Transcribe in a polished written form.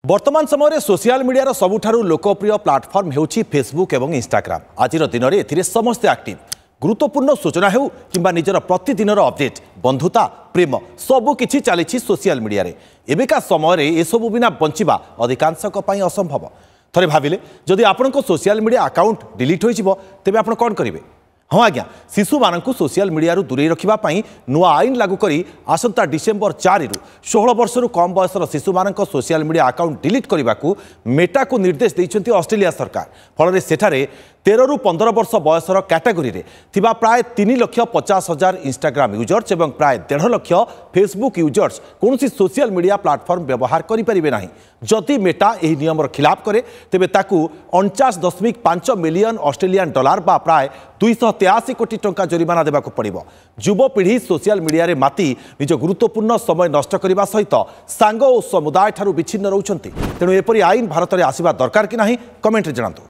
वर्तमान समय social media सबुठारु लोकप्रिय प्लाटफर्म हेउछि फेसबुक एवं इंस्टाग्राम। आज दिन में एथिरे समस्ते एक्टिव। गुरुत्वपूर्ण सूचना हेउ किंबा निजर प्रतिदिन अपडेट बंधुता प्रेम सबुकिछि चली सोशल मीडिया रे। एबेका समय एसबू बिना बंचिबा अधिकांशक पई असंभव। थरे भाविले जदि आपनको सोशल मीडिया अकाउंट डिलीट होइजिबो तेबे आपण कोन करिवे? हाँ आज्ञा, शिशु मानक सोशल मीडिया दूरे रखापी नुआ आईन लागू करी आसंता डिसेम्बर 4 रु 16 वर्ष कम बयसर शिशु मानक सोशल मीडिया अकाउंट डिलीट करने को मेटा को निर्देश देइछन्ति ऑस्ट्रेलिया सरकार। फल सेठारे 13 रु 15 वर्ष बयसर कैटेगोरी रे थिबा प्राय 3,50,000 इंस्टाग्राम यूजर्स एवं प्राय 1.5 लाख फेसबुक यूजर्स कौन सोशल मीडिया प्लाटफर्म व्यवहार करें ना। जदि मेटा यह नियमर खिलाफ करे तेबे ताकू 49.5 मिलियन ऑस्ट्रेलियन डॉलर बा प्राय 283 कोटी टंका जरिमाना देबाक पड़िबो। युवपीढ़ी सोशल मीडिया रे माती निज गुरुत्वपूर्ण समय नष्ट करने सहित सांग और समुदाय ठारू विच्छिन्न रहउछन्ति। तेणु एपरि आईन भारत में आसिबा दरकार कि नाही कमेंट रे जणातु।